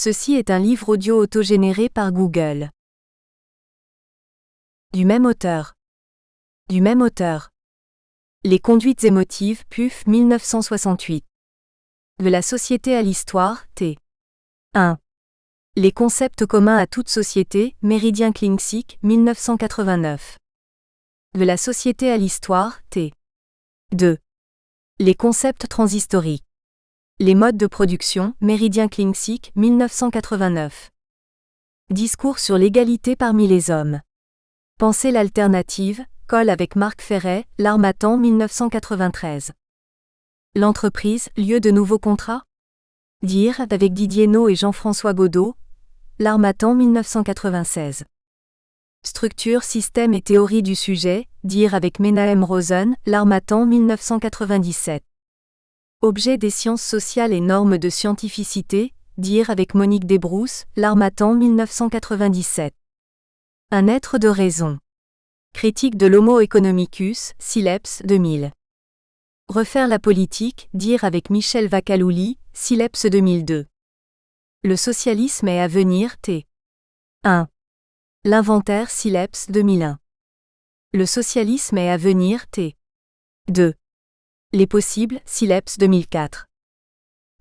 Ceci est un livre audio autogénéré par Google. Du même auteur. Les conduites émotives, PUF 1968. De la société à l'histoire, T. 1. Les concepts communs à toute société, Méridien Klingsik, 1989. De la société à l'histoire, T. 2. Les concepts transhistoriques. Les modes de production, Méridien Klingsik, 1989. Discours sur l'égalité parmi les hommes. Pensée l'alternative, Col avec Marc Ferret, L'Harmattan 1993. L'entreprise, lieu de nouveaux contrats? Dire, avec Didier No et Jean-François Godot, L'Harmattan 1996. Structure, système et théorie du sujet, dire avec Menahem Rosen, L'Harmattan 1997. Objet des sciences sociales et normes de scientificité, dire avec Monique Desbrousses, L'Harmattan 1997. Un être de raison. Critique de l'Homo economicus, Sileps 2000. Refaire la politique, dire avec Michel Vacalouli, Sileps 2002. Le socialisme est à venir, T. 1. L'inventaire, Sileps 2001. Le socialisme est à venir, T. 2. Les possibles, Sileps 2004.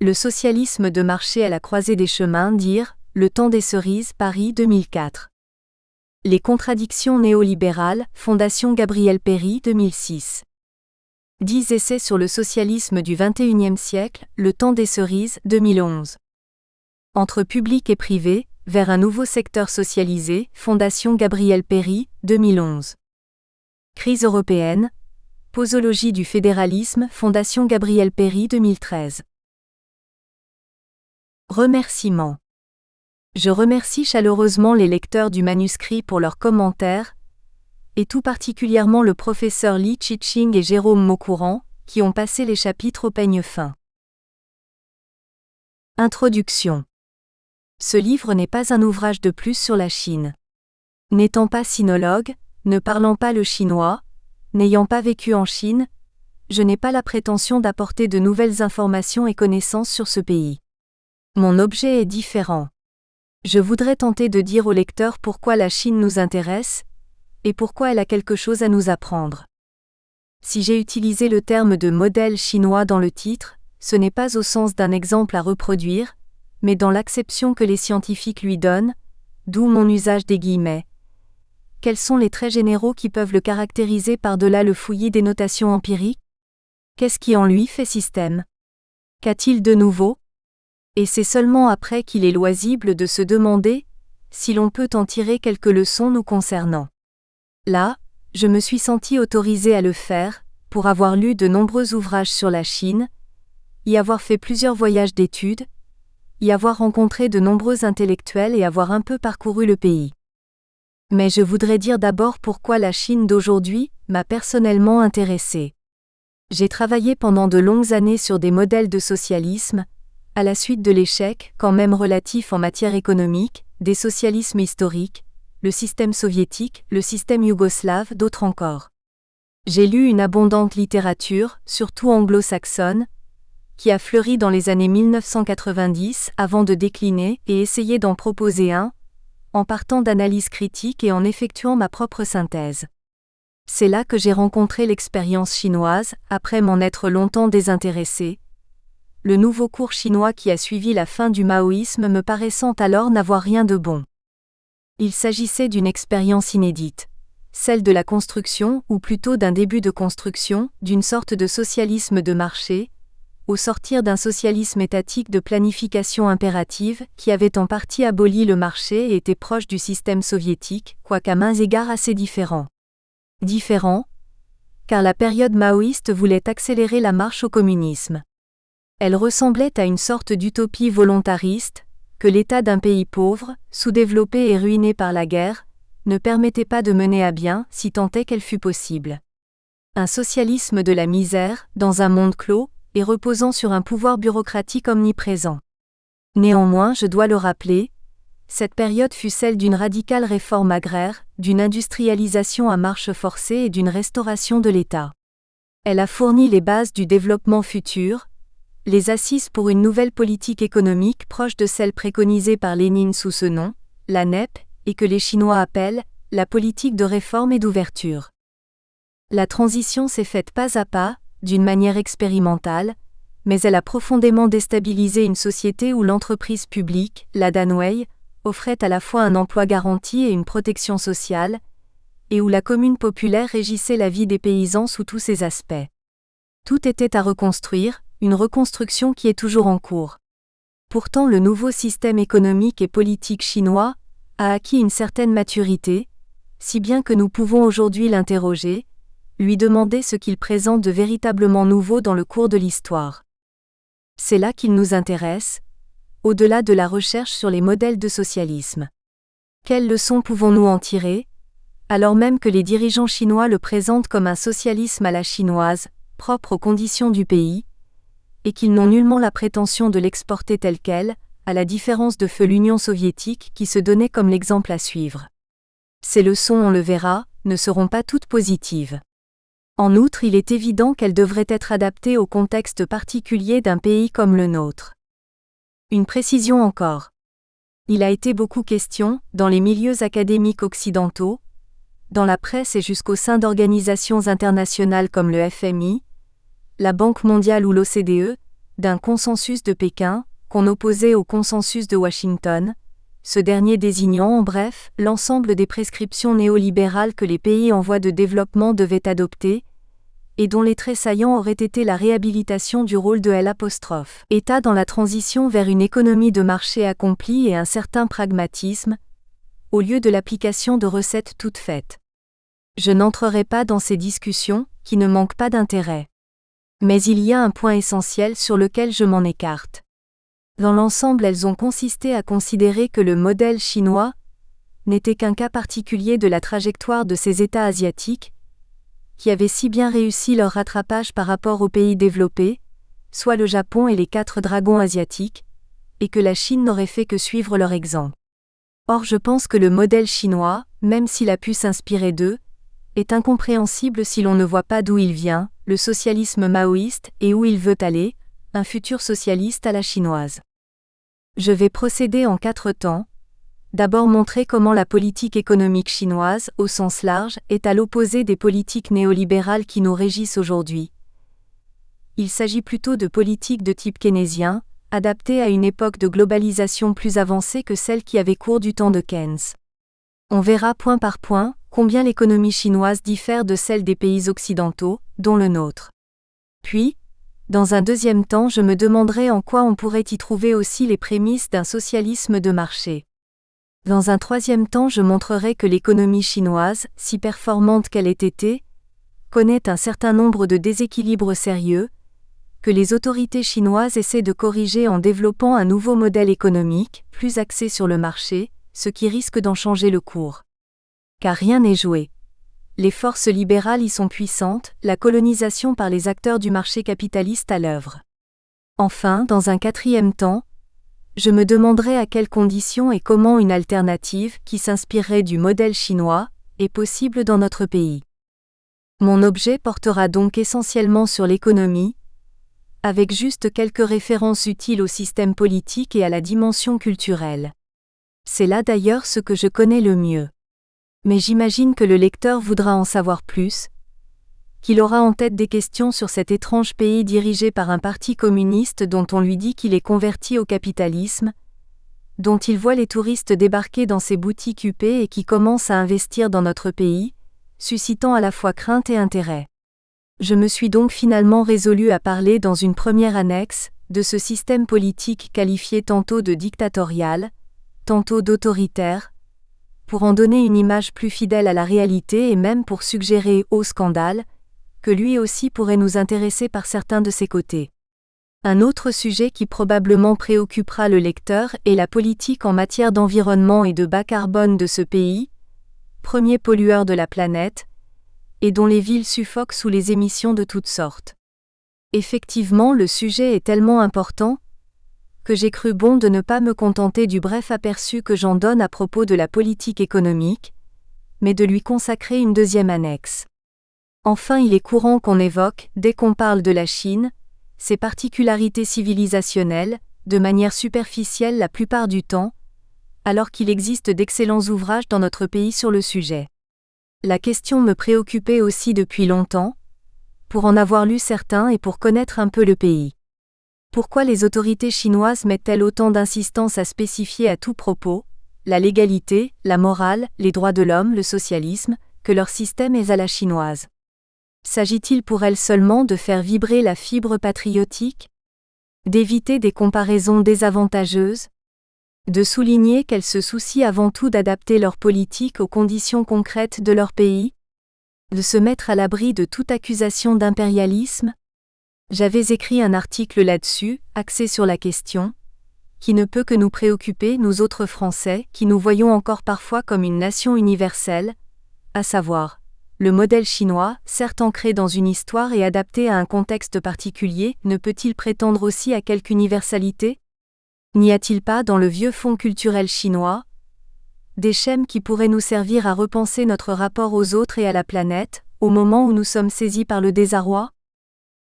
Le socialisme de marché à la croisée des chemins, dire, Le temps des cerises, Paris 2004. Les contradictions néolibérales, Fondation Gabriel Péri 2006. 10 essais sur le socialisme du XXIe siècle, Le temps des cerises 2011. Entre public et privé, vers un nouveau secteur socialisé, Fondation Gabriel Péri 2011. Crise européenne, Posologie du fédéralisme, Fondation Gabriel Péri 2013. Remerciements. Je remercie chaleureusement les lecteurs du manuscrit pour leurs commentaires, et tout particulièrement le professeur Li Chiching et Jérôme Maucourant, qui ont passé les chapitres au peigne fin. Introduction. Ce livre n'est pas un ouvrage de plus sur la Chine. N'étant pas sinologue, ne parlant pas le chinois, n'ayant pas vécu en Chine, je n'ai pas la prétention d'apporter de nouvelles informations et connaissances sur ce pays. Mon objet est différent. Je voudrais tenter de dire au lecteur pourquoi la Chine nous intéresse, et pourquoi elle a quelque chose à nous apprendre. Si j'ai utilisé le terme de modèle chinois dans le titre, ce n'est pas au sens d'un exemple à reproduire, mais dans l'acception que les scientifiques lui donnent, d'où mon usage des guillemets. Quels sont les traits généraux qui peuvent le caractériser par-delà le fouillis des notations empiriques? Qu'est-ce qui en lui fait système? Qu'a-t-il de nouveau? Et c'est seulement après qu'il est loisible de se demander si l'on peut en tirer quelques leçons nous concernant. Là, je me suis senti autorisé à le faire, pour avoir lu de nombreux ouvrages sur la Chine, y avoir fait plusieurs voyages d'études, y avoir rencontré de nombreux intellectuels et avoir un peu parcouru le pays. Mais je voudrais dire d'abord pourquoi la Chine d'aujourd'hui m'a personnellement intéressé. J'ai travaillé pendant de longues années sur des modèles de socialisme, à la suite de l'échec, quand même relatif en matière économique, des socialismes historiques, le système soviétique, le système yougoslave, d'autres encore. J'ai lu une abondante littérature, surtout anglo-saxonne, qui a fleuri dans les années 1990 avant de décliner et essayer d'en proposer un, en partant d'analyses critiques et en effectuant ma propre synthèse. C'est là que j'ai rencontré l'expérience chinoise, après m'en être longtemps désintéressé. Le nouveau cours chinois qui a suivi la fin du maoïsme me paraissant alors n'avoir rien de bon. Il s'agissait d'une expérience inédite, celle de la construction, ou plutôt d'un début de construction, d'une sorte de socialisme de marché, au sortir d'un socialisme étatique de planification impérative qui avait en partie aboli le marché et était proche du système soviétique, quoiqu'à mains égards assez différent. Différent, car la période maoïste voulait accélérer la marche au communisme. Elle ressemblait à une sorte d'utopie volontariste, que l'état d'un pays pauvre, sous-développé et ruiné par la guerre, ne permettait pas de mener à bien, si tant est qu'elle fût possible. Un socialisme de la misère, dans un monde clos, et reposant sur un pouvoir bureaucratique omniprésent. Néanmoins, je dois le rappeler, cette période fut celle d'une radicale réforme agraire, d'une industrialisation à marche forcée et d'une restauration de l'État. Elle a fourni les bases du développement futur, les assises pour une nouvelle politique économique proche de celle préconisée par Lénine sous ce nom, la NEP, et que les Chinois appellent la politique de réforme et d'ouverture. La transition s'est faite pas à pas, d'une manière expérimentale, mais elle a profondément déstabilisé une société où l'entreprise publique, la Danwei, offrait à la fois un emploi garanti et une protection sociale, et où la commune populaire régissait la vie des paysans sous tous ses aspects. Tout était à reconstruire, une reconstruction qui est toujours en cours. Pourtant le nouveau système économique et politique chinois a acquis une certaine maturité, si bien que nous pouvons aujourd'hui l'interroger, lui demander ce qu'il présente de véritablement nouveau dans le cours de l'histoire. C'est là qu'il nous intéresse, au-delà de la recherche sur les modèles de socialisme. Quelles leçons pouvons-nous en tirer, alors même que les dirigeants chinois le présentent comme un socialisme à la chinoise, propre aux conditions du pays, et qu'ils n'ont nullement la prétention de l'exporter tel quel, à la différence de feu l'Union soviétique qui se donnait comme l'exemple à suivre. Ces leçons, on le verra, ne seront pas toutes positives. En outre, il est évident qu'elles devraient être adaptées au contexte particulier d'un pays comme le nôtre. Une précision encore. Il a été beaucoup question, dans les milieux académiques occidentaux, dans la presse et jusqu'au sein d'organisations internationales comme le FMI, la Banque mondiale ou l'OCDE, d'un consensus de Pékin, qu'on opposait au consensus de Washington, ce dernier désignant en bref l'ensemble des prescriptions néolibérales que les pays en voie de développement devaient adopter, et dont les traits saillants auraient été la réhabilitation du rôle de l'État dans la transition vers une économie de marché accomplie et un certain pragmatisme, au lieu de l'application de recettes toutes faites. Je n'entrerai pas dans ces discussions, qui ne manquent pas d'intérêt. Mais il y a un point essentiel sur lequel je m'en écarte. Dans l'ensemble, elles ont consisté à considérer que le modèle chinois n'était qu'un cas particulier de la trajectoire de ces États asiatiques, qui avaient si bien réussi leur rattrapage par rapport aux pays développés, soit le Japon et les 4 dragons asiatiques, et que la Chine n'aurait fait que suivre leur exemple. Or je pense que le modèle chinois, même s'il a pu s'inspirer d'eux, est incompréhensible si l'on ne voit pas d'où il vient, le socialisme maoïste, et où il veut aller, un futur socialiste à la chinoise. Je vais procéder en 4 temps. D'abord montrer comment la politique économique chinoise, au sens large, est à l'opposé des politiques néolibérales qui nous régissent aujourd'hui. Il s'agit plutôt de politiques de type keynésien, adaptées à une époque de globalisation plus avancée que celle qui avait cours du temps de Keynes. On verra point par point combien l'économie chinoise diffère de celle des pays occidentaux, dont le nôtre. Puis, dans un deuxième temps, je me demanderai en quoi on pourrait y trouver aussi les prémices d'un socialisme de marché. Dans un troisième temps, je montrerai que l'économie chinoise, si performante qu'elle ait été, connaît un certain nombre de déséquilibres sérieux, que les autorités chinoises essaient de corriger en développant un nouveau modèle économique, plus axé sur le marché, ce qui risque d'en changer le cours. Car rien n'est joué. Les forces libérales y sont puissantes, la colonisation par les acteurs du marché capitaliste à l'œuvre. Enfin, dans un quatrième temps, je me demanderai à quelles conditions et comment une alternative, qui s'inspirerait du modèle chinois, est possible dans notre pays. Mon objet portera donc essentiellement sur l'économie, avec juste quelques références utiles au système politique et à la dimension culturelle. C'est là d'ailleurs ce que je connais le mieux. Mais j'imagine que le lecteur voudra en savoir plus, qu'il aura en tête des questions sur cet étrange pays dirigé par un parti communiste dont on lui dit qu'il est converti au capitalisme, dont il voit les touristes débarquer dans ses boutiques huppées et qui commence à investir dans notre pays, suscitant à la fois crainte et intérêt. Je me suis donc finalement résolu à parler dans une première annexe, de ce système politique qualifié tantôt de dictatorial, tantôt d'autoritaire, pour en donner une image plus fidèle à la réalité et même pour suggérer au scandale, que lui aussi pourrait nous intéresser par certains de ses côtés. Un autre sujet qui probablement préoccupera le lecteur est la politique en matière d'environnement et de bas carbone de ce pays, premier pollueur de la planète, et dont les villes suffoquent sous les émissions de toutes sortes. Effectivement, le sujet est tellement important que j'ai cru bon de ne pas me contenter du bref aperçu que j'en donne à propos de la politique économique, mais de lui consacrer une deuxième annexe. Enfin, il est courant qu'on évoque, dès qu'on parle de la Chine, ses particularités civilisationnelles, de manière superficielle la plupart du temps, alors qu'il existe d'excellents ouvrages dans notre pays sur le sujet. La question me préoccupait aussi depuis longtemps, pour en avoir lu certains et pour connaître un peu le pays. Pourquoi les autorités chinoises mettent-elles autant d'insistance à spécifier à tout propos la légalité, la morale, les droits de l'homme, le socialisme, que leur système est à la chinoise? S'agit-il pour elles seulement de faire vibrer la fibre patriotique? D'éviter des comparaisons désavantageuses? De souligner qu'elles se soucient avant tout d'adapter leur politique aux conditions concrètes de leur pays? De se mettre à l'abri de toute accusation d'impérialisme? J'avais écrit un article là-dessus, axé sur la question, qui ne peut que nous préoccuper, nous autres Français, qui nous voyons encore parfois comme une nation universelle, à savoir, le modèle chinois, certes ancré dans une histoire et adapté à un contexte particulier, ne peut-il prétendre aussi à quelque universalité? N'y a-t-il pas dans le vieux fond culturel chinois des schèmes qui pourraient nous servir à repenser notre rapport aux autres et à la planète, au moment où nous sommes saisis par le désarroi?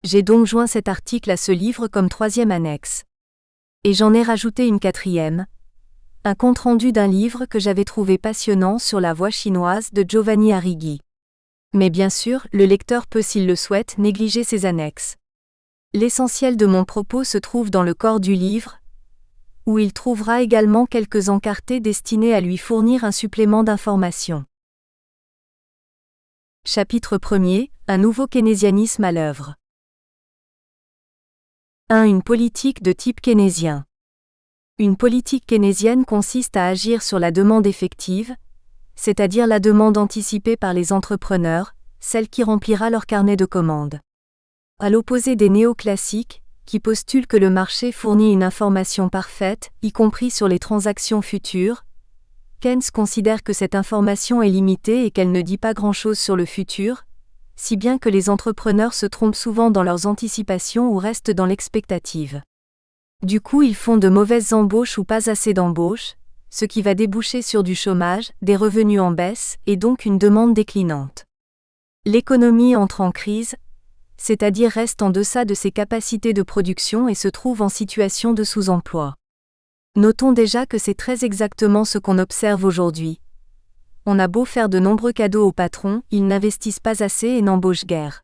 J'ai donc joint cet article à ce livre comme 3e annexe. Et j'en ai rajouté une 4e, un compte-rendu d'un livre que j'avais trouvé passionnant sur la voix chinoise de Giovanni Arrighi. Mais bien sûr, le lecteur peut, s'il le souhaite, négliger ces annexes. L'essentiel de mon propos se trouve dans le corps du livre, où il trouvera également quelques encartés destinés à lui fournir un supplément d'information. Chapitre 1er, un nouveau keynésianisme à l'œuvre. 1. Une politique de type keynésien. Une politique keynésienne consiste à agir sur la demande effective, c'est-à-dire la demande anticipée par les entrepreneurs, celle qui remplira leur carnet de commandes. À l'opposé des néoclassiques, qui postulent que le marché fournit une information parfaite, y compris sur les transactions futures, Keynes considère que cette information est limitée et qu'elle ne dit pas grand-chose sur le futur, si bien que les entrepreneurs se trompent souvent dans leurs anticipations ou restent dans l'expectative. Du coup, ils font de mauvaises embauches ou pas assez d'embauches, ce qui va déboucher sur du chômage, des revenus en baisse et donc une demande déclinante. L'économie entre en crise, c'est-à-dire reste en deçà de ses capacités de production et se trouve en situation de sous-emploi. Notons déjà que c'est très exactement ce qu'on observe aujourd'hui. On a beau faire de nombreux cadeaux aux patrons, ils n'investissent pas assez et n'embauchent guère.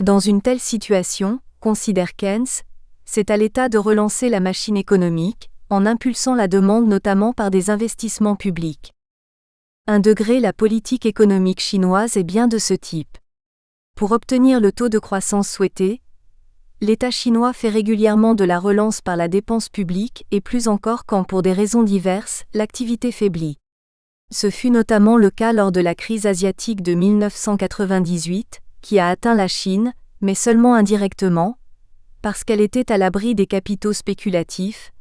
Dans une telle situation, considère Keynes, c'est à l'État de relancer la machine économique, en impulsant la demande notamment par des investissements publics. 1 degré La politique économique chinoise est bien de ce type. Pour obtenir le taux de croissance souhaité, l'État chinois fait régulièrement de la relance par la dépense publique et plus encore quand pour des raisons diverses, l'activité faiblit. Ce fut notamment le cas lors de la crise asiatique de 1998, qui a atteint la Chine, mais seulement indirectement, parce qu'elle était à l'abri des capitaux spéculatifs,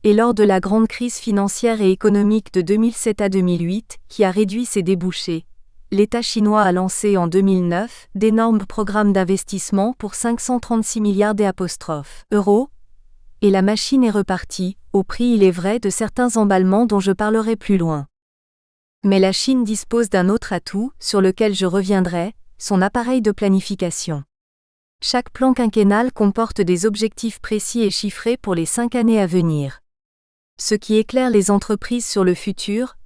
et lors de la grande crise financière et économique de 2007 à 2008, qui a réduit ses débouchés. L'État chinois a lancé en 2009 d'énormes programmes d'investissement pour 536 milliards d'euros, et la machine est repartie, au prix il est vrai de certains emballements dont je parlerai plus loin. Mais la Chine dispose d'un autre atout, sur lequel je reviendrai, son appareil de planification. Chaque plan quinquennal comporte des objectifs précis et chiffrés pour les 5 années à venir. Ce qui éclaire les entreprises sur le futur,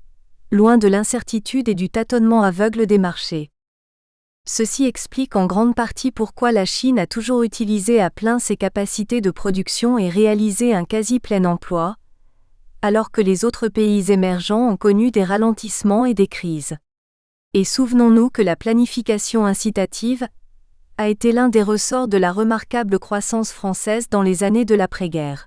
loin de l'incertitude et du tâtonnement aveugle des marchés. Ceci explique en grande partie pourquoi la Chine a toujours utilisé à plein ses capacités de production et réalisé un quasi-plein emploi, alors que les autres pays émergents ont connu des ralentissements et des crises. Et souvenons-nous que la planification incitative a été l'un des ressorts de la remarquable croissance française dans les années de l'après-guerre.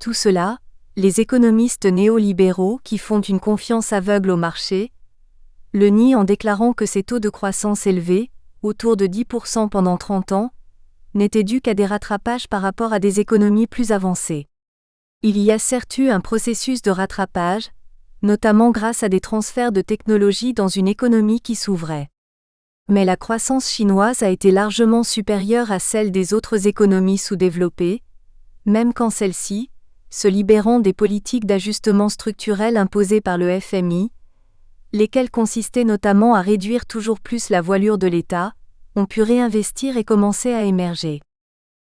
Tout cela, les économistes néolibéraux qui font une confiance aveugle au marché, le nient en déclarant que ces taux de croissance élevés, autour de 10% pendant 30 ans, n'étaient dus qu'à des rattrapages par rapport à des économies plus avancées. Il y a certes eu un processus de rattrapage, notamment grâce à des transferts de technologie dans une économie qui s'ouvrait. Mais la croissance chinoise a été largement supérieure à celle des autres économies sous-développées, même quand celles-ci, se libérant des politiques d'ajustement structurel imposées par le FMI, lesquelles consistaient notamment à réduire toujours plus la voilure de l'État, ont pu réinvestir et commencer à émerger.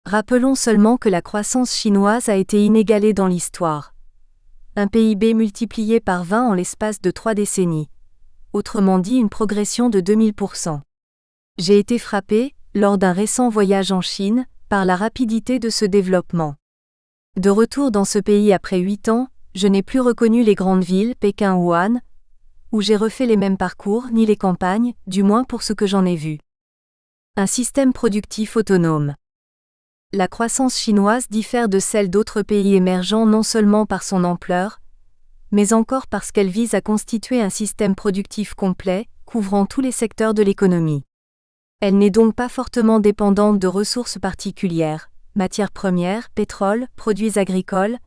Rappelons seulement que la croissance chinoise a été inégalée dans l'histoire. Un PIB multiplié par 20 en l'espace de 3 décennies. Autrement dit une progression de 2000%. J'ai été frappé, lors d'un récent voyage en Chine, par la rapidité de ce développement. De retour dans ce pays après 8 ans, je n'ai plus reconnu les grandes villes, Pékin ou Wuhan, où j'ai refait les mêmes parcours, ni les campagnes, du moins pour ce que j'en ai vu. Un système productif autonome. La croissance chinoise diffère de celle d'autres pays émergents non seulement par son ampleur, mais encore parce qu'elle vise à constituer un système productif complet, couvrant tous les secteurs de l'économie. Elle n'est donc pas fortement dépendante de ressources particulières, matières premières, pétrole, produits agricoles,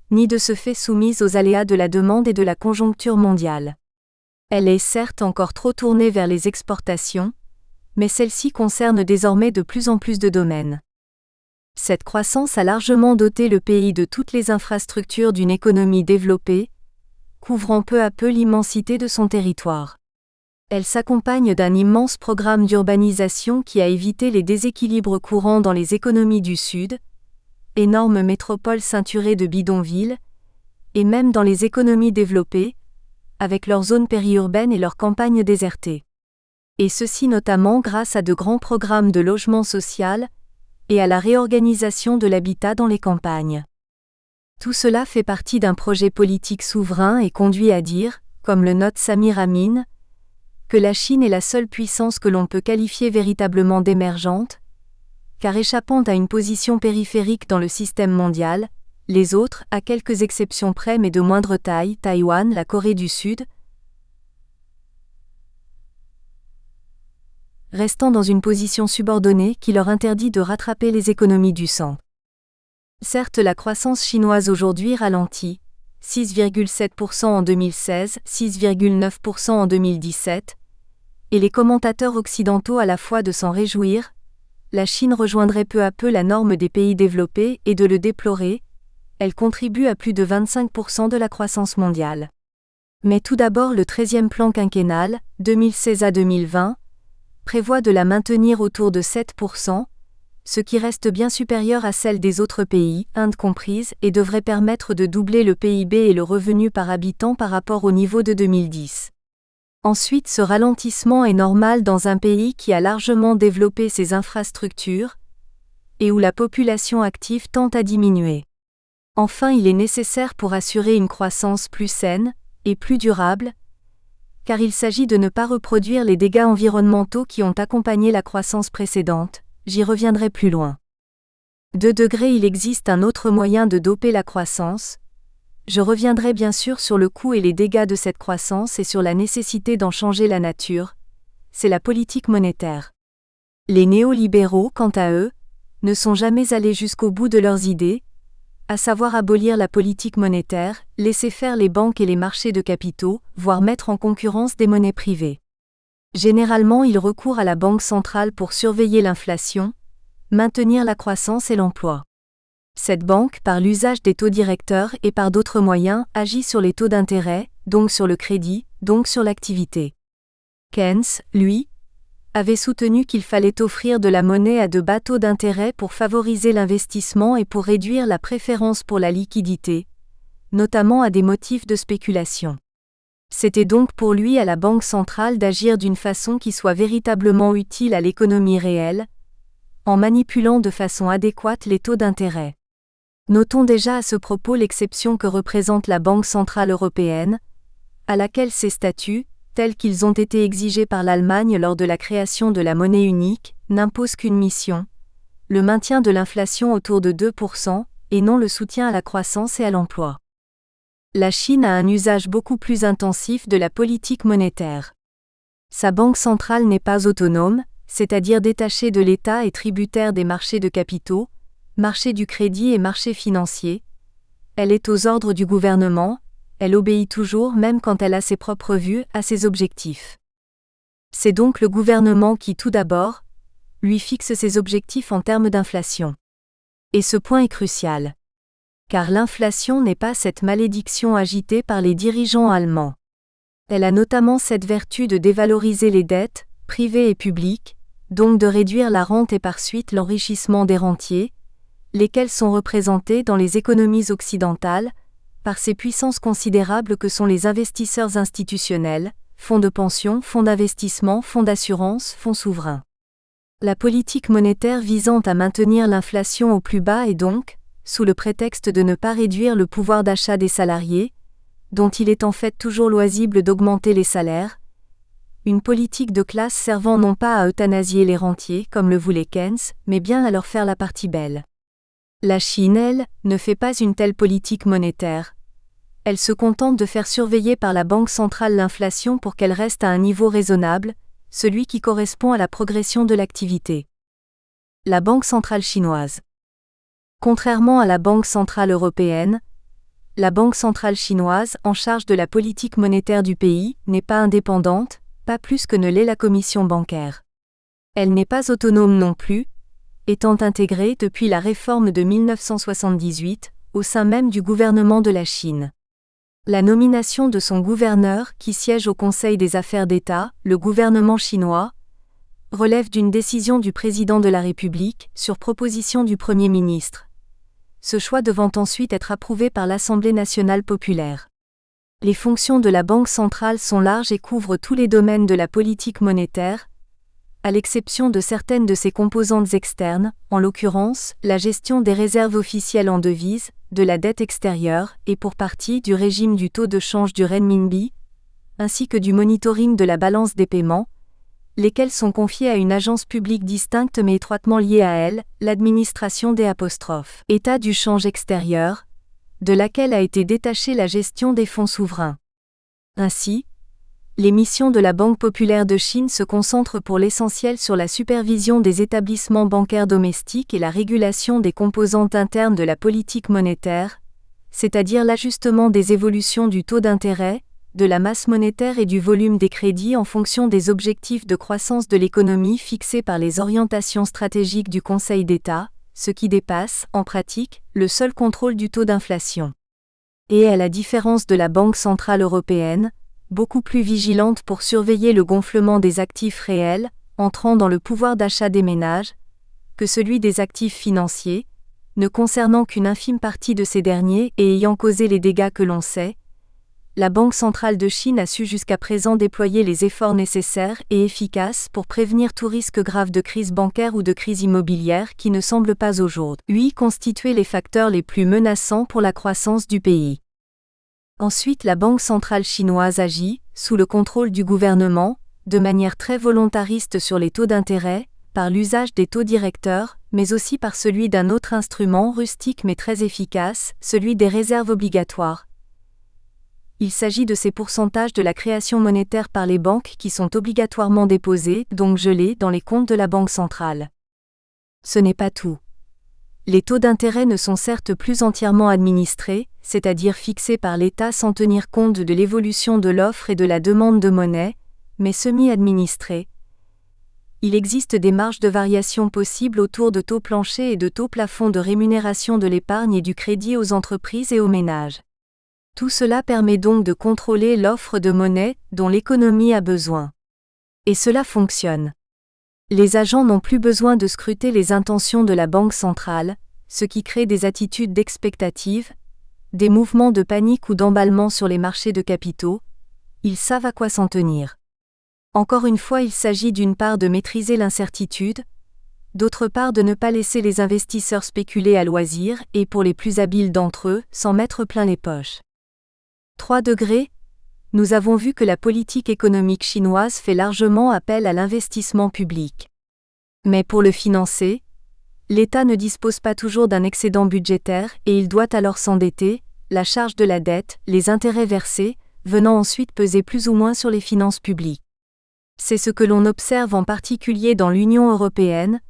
ni de ce fait soumise aux aléas de la demande et de la conjoncture mondiale. Elle est certes encore trop tournée vers les exportations, mais celle-ci concerne désormais de plus en plus de domaines. Cette croissance a largement doté le pays de toutes les infrastructures d'une économie développée, couvrant peu à peu l'immensité de son territoire. Elle s'accompagne d'un immense programme d'urbanisation qui a évité les déséquilibres courants dans les économies du Sud, énormes métropoles ceinturées de bidonvilles, et même dans les économies développées, avec leurs zones périurbaines et leurs campagnes désertées. Et ceci notamment grâce à de grands programmes de logement social, et à la réorganisation de l'habitat dans les campagnes. Tout cela fait partie d'un projet politique souverain et conduit à dire, comme le note Samir Amin, que la Chine est la seule puissance que l'on peut qualifier véritablement d'émergente, car échappant à une position périphérique dans le système mondial, les autres, à quelques exceptions près mais de moindre taille, Taïwan, la Corée du Sud, restant dans une position subordonnée qui leur interdit de rattraper les économies du centre. Certes, la croissance chinoise aujourd'hui ralentit, 6,7% en 2016, 6,9% en 2017, et les commentateurs occidentaux à la fois de s'en réjouir, la Chine rejoindrait peu à peu la norme des pays développés et de le déplorer, elle contribue à plus de 25% de la croissance mondiale. Mais tout d'abord le 13e plan quinquennal, 2016 à 2020, prévoit de la maintenir autour de 7%, ce qui reste bien supérieur à celle des autres pays, Inde comprise, et devrait permettre de doubler le PIB et le revenu par habitant par rapport au niveau de 2010. Ensuite, ce ralentissement est normal dans un pays qui a largement développé ses infrastructures et où la population active tend à diminuer. Enfin, il est nécessaire pour assurer une croissance plus saine et plus durable, car il s'agit de ne pas reproduire les dégâts environnementaux qui ont accompagné la croissance précédente, j'y reviendrai plus loin. 2 degrés. Il existe un autre moyen de doper la croissance. Je reviendrai bien sûr sur le coût et les dégâts de cette croissance et sur la nécessité d'en changer la nature, c'est la politique monétaire. Les néolibéraux, quant à eux, ne sont jamais allés jusqu'au bout de leurs idées, à savoir abolir la politique monétaire, laisser faire les banques et les marchés de capitaux, voire mettre en concurrence des monnaies privées. Généralement, ils recourent à la banque centrale pour surveiller l'inflation, maintenir la croissance et l'emploi. Cette banque, par l'usage des taux directeurs et par d'autres moyens, agit sur les taux d'intérêt, donc sur le crédit, donc sur l'activité. Keynes, lui, avait soutenu qu'il fallait offrir de la monnaie à de bas taux d'intérêt pour favoriser l'investissement et pour réduire la préférence pour la liquidité, notamment à des motifs de spéculation. C'était donc pour lui à la Banque centrale d'agir d'une façon qui soit véritablement utile à l'économie réelle, en manipulant de façon adéquate les taux d'intérêt. Notons déjà à ce propos l'exception que représente la Banque centrale européenne, à laquelle ces statuts, tels qu'ils ont été exigés par l'Allemagne lors de la création de la monnaie unique, n'imposent qu'une mission, le maintien de l'inflation autour de 2%, et non le soutien à la croissance et à l'emploi. La Chine a un usage beaucoup plus intensif de la politique monétaire. Sa banque centrale n'est pas autonome, c'est-à-dire détachée de l'État et tributaire des marchés de capitaux, marché du crédit et marché financier. Elle est aux ordres du gouvernement, elle obéit toujours même quand elle a ses propres vues, à ses objectifs. C'est donc le gouvernement qui tout d'abord, lui fixe ses objectifs en termes d'inflation. Et ce point est crucial. Car l'inflation n'est pas cette malédiction agitée par les dirigeants allemands. Elle a notamment cette vertu de dévaloriser les dettes, privées et publiques, donc de réduire la rente et par suite l'enrichissement des rentiers, lesquelles sont représentées dans les économies occidentales, par ces puissances considérables que sont les investisseurs institutionnels, fonds de pension, fonds d'investissement, fonds d'assurance, fonds souverains. La politique monétaire visant à maintenir l'inflation au plus bas est donc, sous le prétexte de ne pas réduire le pouvoir d'achat des salariés, dont il est en fait toujours loisible d'augmenter les salaires, une politique de classe servant non pas à euthanasier les rentiers comme le voulait Keynes, mais bien à leur faire la partie belle. La Chine, elle, ne fait pas une telle politique monétaire. Elle se contente de faire surveiller par la Banque centrale l'inflation pour qu'elle reste à un niveau raisonnable, celui qui correspond à la progression de l'activité. La Banque centrale chinoise. Contrairement à la Banque centrale européenne, la Banque centrale chinoise, en charge de la politique monétaire du pays, n'est pas indépendante, pas plus que ne l'est la commission bancaire. Elle n'est pas autonome non plus, étant intégrée depuis la réforme de 1978, au sein même du gouvernement de la Chine. La nomination de son gouverneur, qui siège au Conseil des affaires d'État, le gouvernement chinois, relève d'une décision du président de la République, sur proposition du Premier ministre. Ce choix devant ensuite être approuvé par l'Assemblée nationale populaire. Les fonctions de la Banque centrale sont larges et couvrent tous les domaines de la politique monétaire, à l'exception de certaines de ses composantes externes, en l'occurrence, la gestion des réserves officielles en devises, de la dette extérieure, et pour partie du régime du taux de change du renminbi, ainsi que du monitoring de la balance des paiements, lesquels sont confiés à une agence publique distincte mais étroitement liée à elle, l'administration des État du change extérieur, de laquelle a été détachée la gestion des fonds souverains. Ainsi, les missions de la Banque populaire de Chine se concentrent pour l'essentiel sur la supervision des établissements bancaires domestiques et la régulation des composantes internes de la politique monétaire, c'est-à-dire l'ajustement des évolutions du taux d'intérêt, de la masse monétaire et du volume des crédits en fonction des objectifs de croissance de l'économie fixés par les orientations stratégiques du Conseil d'État, ce qui dépasse, en pratique, le seul contrôle du taux d'inflation. Et à la différence de la Banque centrale européenne, beaucoup plus vigilante pour surveiller le gonflement des actifs réels, entrant dans le pouvoir d'achat des ménages, que celui des actifs financiers, ne concernant qu'une infime partie de ces derniers et ayant causé les dégâts que l'on sait, la Banque centrale de Chine a su jusqu'à présent déployer les efforts nécessaires et efficaces pour prévenir tout risque grave de crise bancaire ou de crise immobilière qui ne semble pas aujourd'hui constituer les facteurs les plus menaçants pour la croissance du pays. Ensuite, la Banque centrale chinoise agit, sous le contrôle du gouvernement, de manière très volontariste sur les taux d'intérêt, par l'usage des taux directeurs, mais aussi par celui d'un autre instrument rustique mais très efficace, celui des réserves obligatoires. Il s'agit de ces pourcentages de la création monétaire par les banques qui sont obligatoirement déposés, donc gelés, dans les comptes de la Banque centrale. Ce n'est pas tout. Les taux d'intérêt ne sont certes plus entièrement administrés, c'est-à-dire fixés par l'État sans tenir compte de l'évolution de l'offre et de la demande de monnaie, mais semi-administrés. Il existe des marges de variation possibles autour de taux planchers et de taux plafonds de rémunération de l'épargne et du crédit aux entreprises et aux ménages. Tout cela permet donc de contrôler l'offre de monnaie dont l'économie a besoin. Et cela fonctionne. Les agents n'ont plus besoin de scruter les intentions de la Banque centrale, ce qui crée des attitudes d'expectative, des mouvements de panique ou d'emballement sur les marchés de capitaux. Ils savent à quoi s'en tenir. Encore une fois, il s'agit d'une part de maîtriser l'incertitude, d'autre part de ne pas laisser les investisseurs spéculer à loisir et, pour les plus habiles d'entre eux, s'en mettre plein les poches. 3 degrés. Nous avons vu que la politique économique chinoise fait largement appel à l'investissement public. Mais pour le financer, l'État ne dispose pas toujours d'un excédent budgétaire et il doit alors s'endetter, la charge de la dette, les intérêts versés, venant ensuite peser plus ou moins sur les finances publiques. C'est ce que l'on observe en particulier dans l'Union européenne,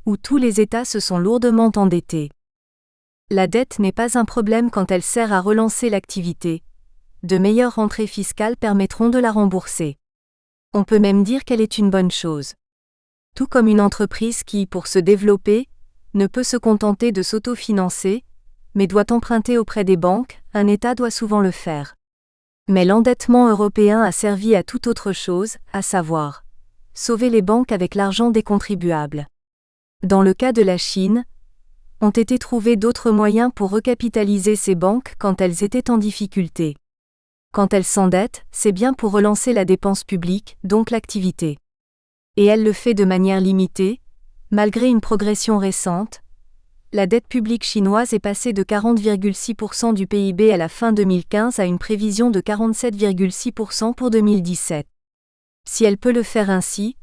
où tous les États se sont lourdement endettés. La dette n'est pas un problème quand elle sert à relancer l'activité. De meilleures rentrées fiscales permettront de la rembourser. On peut même dire qu'elle est une bonne chose. Tout comme une entreprise qui, pour se développer, ne peut se contenter de s'autofinancer, mais doit emprunter auprès des banques, un État doit souvent le faire. Mais l'endettement européen a servi à toute autre chose, à savoir sauver les banques avec l'argent des contribuables. Dans le cas de la Chine, ont été trouvés d'autres moyens pour recapitaliser ces banques quand elles étaient en difficulté. Quand elles s'endettent, c'est bien pour relancer la dépense publique, donc l'activité. Et elle le fait de manière limitée, malgré une progression récente. La dette publique chinoise est passée de 40,6% du PIB à la fin 2015 à une prévision de 47,6% pour 2017. Si elle peut le faire ainsi,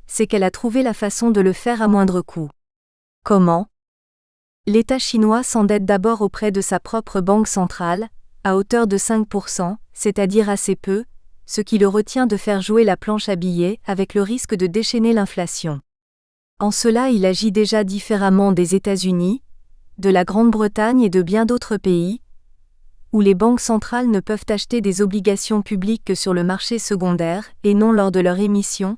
c'est qu'elle a trouvé la façon de le faire à moindre coût. Comment ? L'État chinois s'endette d'abord auprès de sa propre banque centrale, à hauteur de 5%, c'est-à-dire assez peu, ce qui le retient de faire jouer la planche à billets avec le risque de déchaîner l'inflation. En cela, il agit déjà différemment des États-Unis, de la Grande-Bretagne et de bien d'autres pays, où les banques centrales ne peuvent acheter des obligations publiques que sur le marché secondaire et non lors de leur émission,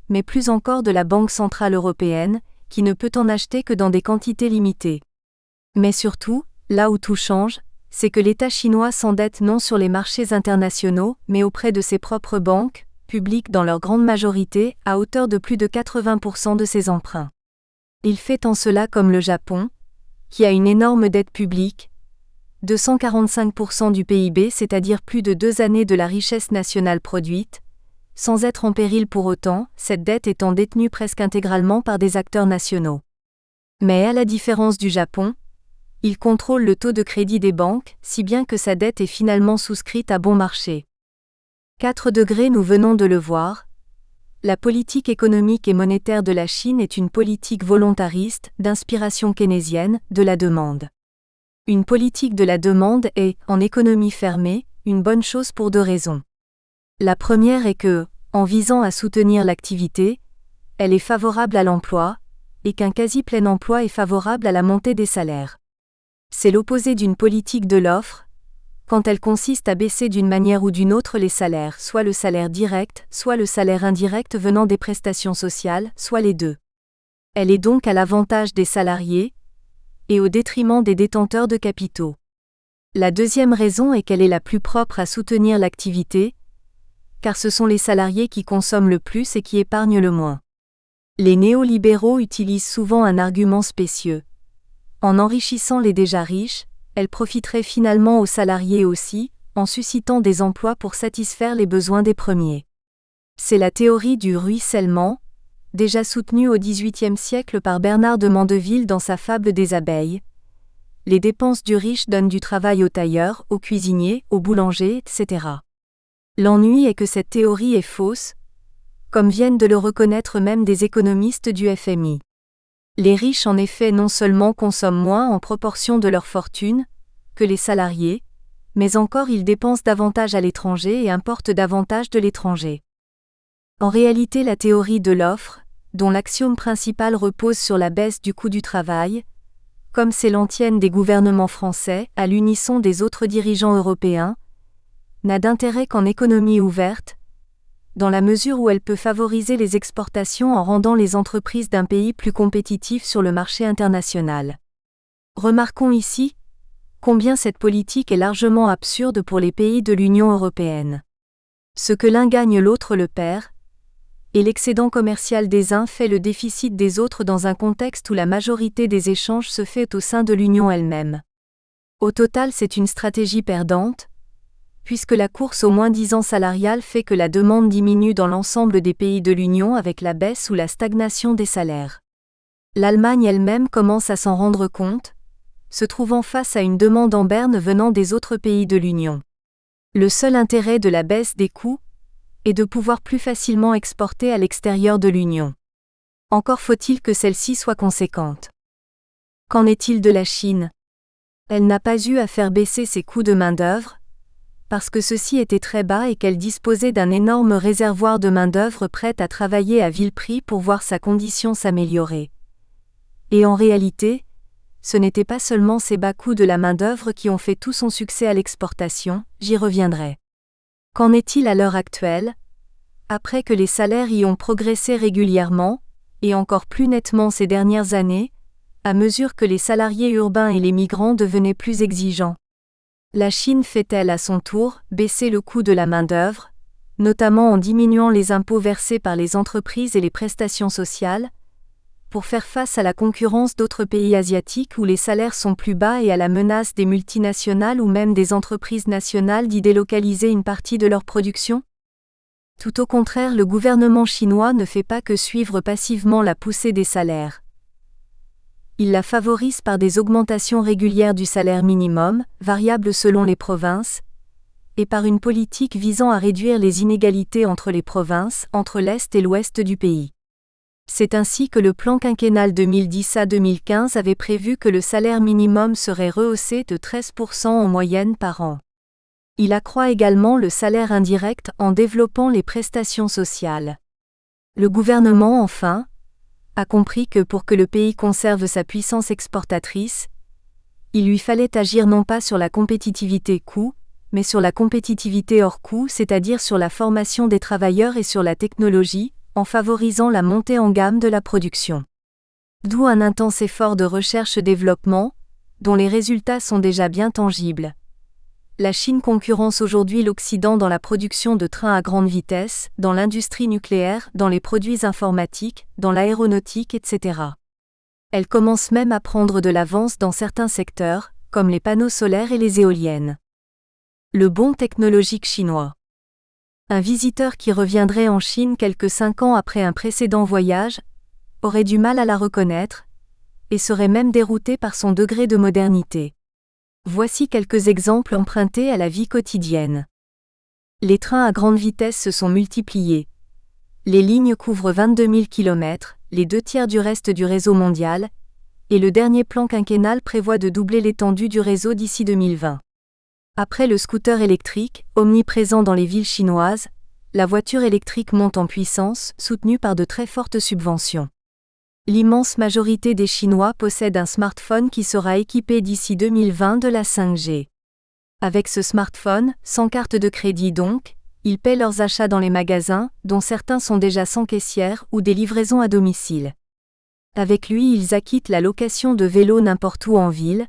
mais plus encore de la Banque centrale européenne, qui ne peut en acheter que dans des quantités limitées. Mais surtout, là où tout change, c'est que l'État chinois s'endette non sur les marchés internationaux, mais auprès de ses propres banques, publiques dans leur grande majorité, à hauteur de plus de 80% de ses emprunts. Il fait en cela comme le Japon, qui a une énorme dette publique, 245% du PIB, c'est-à-dire plus de 2 années de la richesse nationale produite, sans être en péril pour autant, cette dette étant détenue presque intégralement par des acteurs nationaux. Mais à la différence du Japon, il contrôle le taux de crédit des banques, si bien que sa dette est finalement souscrite à bon marché. 4 degrés, nous venons de le voir. La politique économique et monétaire de la Chine est une politique volontariste, d'inspiration keynésienne, de la demande. Une politique de la demande est, en économie fermée, une bonne chose pour 2 raisons. La première est que, en visant à soutenir l'activité, elle est favorable à l'emploi, et qu'un quasi-plein emploi est favorable à la montée des salaires. C'est l'opposé d'une politique de l'offre, quand elle consiste à baisser d'une manière ou d'une autre les salaires, soit le salaire direct, soit le salaire indirect venant des prestations sociales, soit les deux. Elle est donc à l'avantage des salariés, et au détriment des détenteurs de capitaux. La deuxième raison est qu'elle est la plus propre à soutenir l'activité, car ce sont les salariés qui consomment le plus et qui épargnent le moins. Les néolibéraux utilisent souvent un argument spécieux. En enrichissant les déjà riches, elle profiterait finalement aux salariés aussi, en suscitant des emplois pour satisfaire les besoins des premiers. C'est la théorie du ruissellement, déjà soutenue au XVIIIe siècle par Bernard de Mandeville dans sa fable des abeilles. Les dépenses du riche donnent du travail au tailleur, au cuisinier, au boulanger, etc. L'ennui est que cette théorie est fausse, comme viennent de le reconnaître même des économistes du FMI. Les riches en effet non seulement consomment moins en proportion de leur fortune que les salariés, mais encore ils dépensent davantage à l'étranger et importent davantage de l'étranger. En réalité, la théorie de l'offre, dont l'axiome principal repose sur la baisse du coût du travail, comme c'est l'antienne des gouvernements français à l'unisson des autres dirigeants européens, n'a d'intérêt qu'en économie ouverte, dans la mesure où elle peut favoriser les exportations en rendant les entreprises d'un pays plus compétitifs sur le marché international. Remarquons ici combien cette politique est largement absurde pour les pays de l'Union européenne. Ce que l'un gagne, l'autre le perd, et l'excédent commercial des uns fait le déficit des autres dans un contexte où la majorité des échanges se fait au sein de l'Union elle-même. Au total, c'est une stratégie perdante, puisque la course au moins-disant salarial fait que la demande diminue dans l'ensemble des pays de l'Union avec la baisse ou la stagnation des salaires. L'Allemagne elle-même commence à s'en rendre compte, se trouvant face à une demande en berne venant des autres pays de l'Union. Le seul intérêt de la baisse des coûts est de pouvoir plus facilement exporter à l'extérieur de l'Union. Encore faut-il que celle-ci soit conséquente. Qu'en est-il de la Chine ? Elle n'a pas eu à faire baisser ses coûts de main-d'œuvre, parce que ceux-ci étaient très bas et qu'elle disposait d'un énorme réservoir de main-d'œuvre prête à travailler à vil prix pour voir sa condition s'améliorer. Et en réalité, ce n'était pas seulement ces bas coûts de la main-d'œuvre qui ont fait tout son succès à l'exportation, j'y reviendrai. Qu'en est-il à l'heure actuelle ? Après que les salaires y ont progressé régulièrement, et encore plus nettement ces dernières années, à mesure que les salariés urbains et les migrants devenaient plus exigeants. La Chine fait-elle à son tour baisser le coût de la main-d'œuvre, notamment en diminuant les impôts versés par les entreprises et les prestations sociales, pour faire face à la concurrence d'autres pays asiatiques où les salaires sont plus bas et à la menace des multinationales ou même des entreprises nationales d'y délocaliser une partie de leur production? Tout au contraire, le gouvernement chinois ne fait pas que suivre passivement la poussée des salaires. Il la favorise par des augmentations régulières du salaire minimum, variables selon les provinces, et par une politique visant à réduire les inégalités entre les provinces, entre l'Est et l'Ouest du pays. C'est ainsi que le plan quinquennal 2010 à 2015 avait prévu que le salaire minimum serait rehaussé de 13% en moyenne par an. Il accroît également le salaire indirect en développant les prestations sociales. Le gouvernement, enfin, a compris que pour que le pays conserve sa puissance exportatrice, il lui fallait agir non pas sur la compétitivité coût, mais sur la compétitivité hors coût, c'est-à-dire sur la formation des travailleurs et sur la technologie, en favorisant la montée en gamme de la production. D'où un intense effort de recherche-développement, dont les résultats sont déjà bien tangibles. La Chine concurrence aujourd'hui l'Occident dans la production de trains à grande vitesse, dans l'industrie nucléaire, dans les produits informatiques, dans l'aéronautique, etc. Elle commence même à prendre de l'avance dans certains secteurs, comme les panneaux solaires et les éoliennes. Le bond technologique chinois. Un visiteur qui reviendrait en Chine quelques 5 ans après un précédent voyage aurait du mal à la reconnaître, et serait même dérouté par son degré de modernité. Voici quelques exemples empruntés à la vie quotidienne. Les trains à grande vitesse se sont multipliés. Les lignes couvrent 22 000 km, les 2/3 du reste du réseau mondial, et le dernier plan quinquennal prévoit de doubler l'étendue du réseau d'ici 2020. Après le scooter électrique, omniprésent dans les villes chinoises, la voiture électrique monte en puissance, soutenue par de très fortes subventions. L'immense majorité des Chinois possèdent un smartphone qui sera équipé d'ici 2020 de la 5G. Avec ce smartphone, sans carte de crédit donc, ils paient leurs achats dans les magasins, dont certains sont déjà sans caissière ou des livraisons à domicile. Avec lui, ils acquittent la location de vélos n'importe où en ville.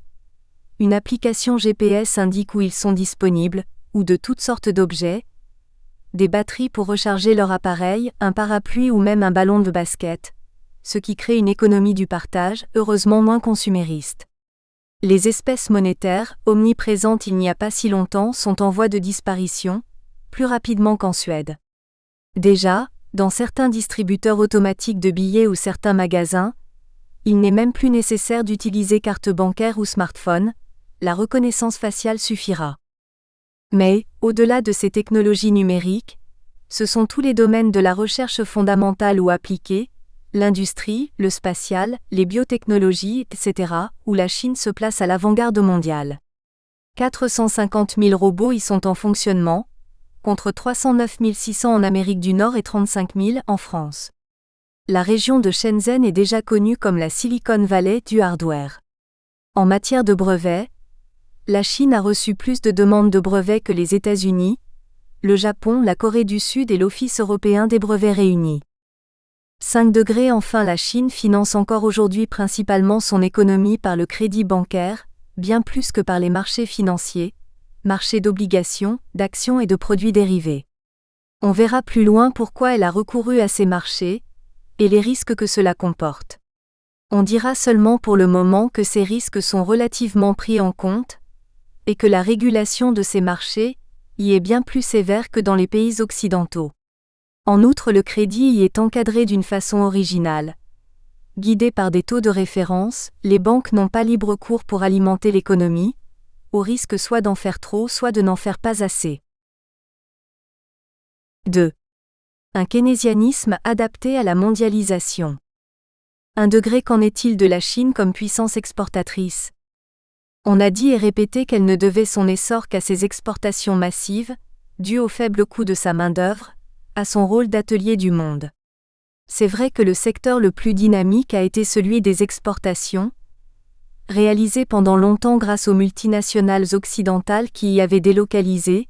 Une application GPS indique où ils sont disponibles, ou de toutes sortes d'objets, des batteries pour recharger leur appareil, un parapluie ou même un ballon de basket, ce qui crée une économie du partage, heureusement moins consumériste. Les espèces monétaires, omniprésentes il n'y a pas si longtemps, sont en voie de disparition, plus rapidement qu'en Suède. Déjà, dans certains distributeurs automatiques de billets ou certains magasins, il n'est même plus nécessaire d'utiliser carte bancaire ou smartphone, la reconnaissance faciale suffira. Mais, au-delà de ces technologies numériques, ce sont tous les domaines de la recherche fondamentale ou appliquée, l'industrie, le spatial, les biotechnologies, etc., où la Chine se place à l'avant-garde mondiale. 450 000 robots y sont en fonctionnement, contre 309 600 en Amérique du Nord et 35 000 en France. La région de Shenzhen est déjà connue comme la Silicon Valley du hardware. En matière de brevets, la Chine a reçu plus de demandes de brevets que les États-Unis, le Japon, la Corée du Sud et l'Office européen des brevets réunis. 5 degrés. Enfin, la Chine finance encore aujourd'hui principalement son économie par le crédit bancaire, bien plus que par les marchés financiers, marchés d'obligations, d'actions et de produits dérivés. On verra plus loin pourquoi elle a recouru à ces marchés, et les risques que cela comporte. On dira seulement pour le moment que ces risques sont relativement pris en compte, et que la régulation de ces marchés y est bien plus sévère que dans les pays occidentaux. En outre, le crédit y est encadré d'une façon originale. Guidés par des taux de référence, les banques n'ont pas libre cours pour alimenter l'économie, au risque soit d'en faire trop, soit de n'en faire pas assez. 2. Un keynésianisme adapté à la mondialisation. 1 degré. Qu'en est-il de la Chine comme puissance exportatrice ? On a dit et répété qu'elle ne devait son essor qu'à ses exportations massives, dues au faible coût de sa main-d'œuvre, à son rôle d'atelier du monde. C'est vrai que le secteur le plus dynamique a été celui des exportations, réalisé pendant longtemps grâce aux multinationales occidentales qui y avaient délocalisé,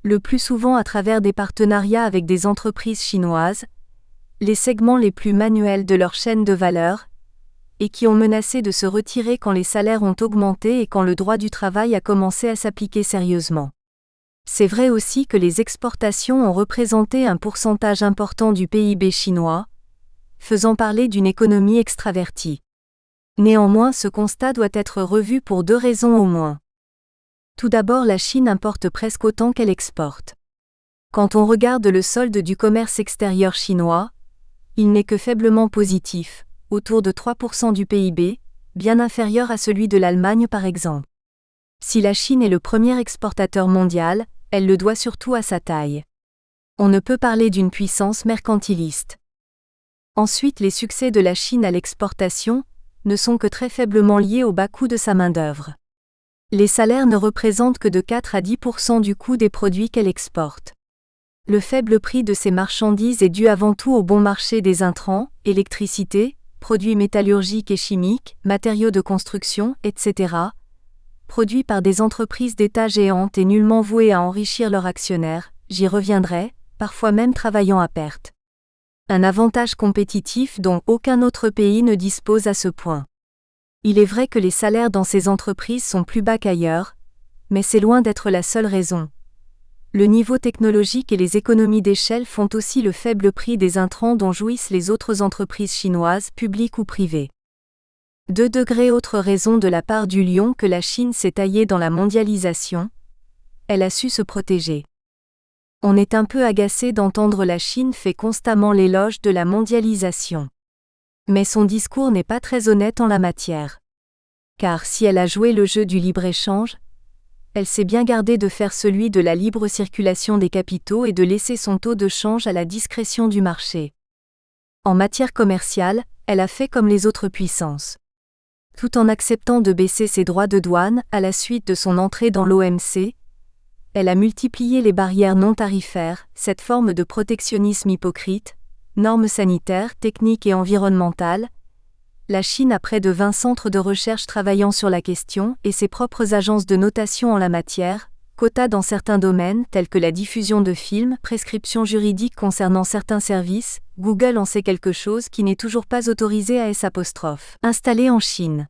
le plus souvent à travers des partenariats avec des entreprises chinoises, les segments les plus manuels de leur chaîne de valeur, et qui ont menacé de se retirer quand les salaires ont augmenté et quand le droit du travail a commencé à s'appliquer sérieusement. C'est vrai aussi que les exportations ont représenté un pourcentage important du PIB chinois, faisant parler d'une économie extravertie. Néanmoins, ce constat doit être revu pour 2 raisons au moins. Tout d'abord, la Chine importe presque autant qu'elle exporte. Quand on regarde le solde du commerce extérieur chinois, il n'est que faiblement positif, autour de 3% du PIB, bien inférieur à celui de l'Allemagne par exemple. Si la Chine est le premier exportateur mondial, elle le doit surtout à sa taille. On ne peut parler d'une puissance mercantiliste. Ensuite, les succès de la Chine à l'exportation ne sont que très faiblement liés au bas coût de sa main-d'œuvre. Les salaires ne représentent que de 4 à 10% du coût des produits qu'elle exporte. Le faible prix de ces marchandises est dû avant tout au bon marché des intrants, électricité, produits métallurgiques et chimiques, matériaux de construction, etc., produits par des entreprises d'État géantes et nullement vouées à enrichir leurs actionnaires, j'y reviendrai, parfois même travaillant à perte. Un avantage compétitif dont aucun autre pays ne dispose à ce point. Il est vrai que les salaires dans ces entreprises sont plus bas qu'ailleurs, mais c'est loin d'être la seule raison. Le niveau technologique et les économies d'échelle font aussi le faible prix des intrants dont jouissent les autres entreprises chinoises, publiques ou privées. 2 degrés autre raison de la part du lion que la Chine s'est taillée dans la mondialisation, elle a su se protéger. On est un peu agacé d'entendre la Chine fait constamment l'éloge de la mondialisation. Mais son discours n'est pas très honnête en la matière. Car si elle a joué le jeu du libre-échange, elle s'est bien gardée de faire celui de la libre circulation des capitaux et de laisser son taux de change à la discrétion du marché. En matière commerciale, elle a fait comme les autres puissances. Tout en acceptant de baisser ses droits de douane à la suite de son entrée dans l'OMC, elle a multiplié les barrières non tarifaires, cette forme de protectionnisme hypocrite, normes sanitaires, techniques et environnementales. La Chine a près de 20 centres de recherche travaillant sur la question et ses propres agences de notation en la matière, quotas dans certains domaines tels que la diffusion de films, prescriptions juridiques concernant certains services, Google en sait quelque chose qui n'est toujours pas autorisé à S', installé en Chine.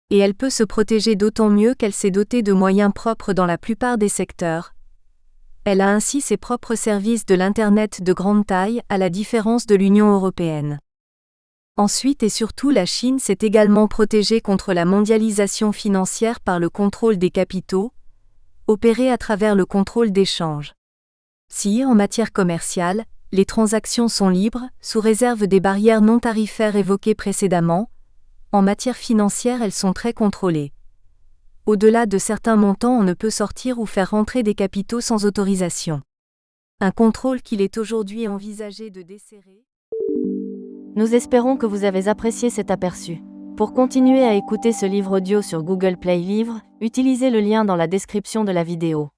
Et elle peut se protéger d'autant mieux qu'elle s'est dotée de moyens propres dans la plupart des secteurs. Elle a ainsi ses propres services de l'Internet de grande taille, à la différence de l'Union européenne. Ensuite et surtout, la Chine s'est également protégée contre la mondialisation financière par le contrôle des capitaux, opéré à travers le contrôle d'échange. Si, en matière commerciale, les transactions sont libres, sous réserve des barrières non tarifaires évoquées précédemment, en matière financière elles sont très contrôlées. Au-delà de certains montants, on ne peut sortir ou faire rentrer des capitaux sans autorisation. Un contrôle qu'il est aujourd'hui envisagé de desserrer. Nous espérons que vous avez apprécié cet aperçu. Pour continuer à écouter ce livre audio sur Google Play Livres, utilisez le lien dans la description de la vidéo.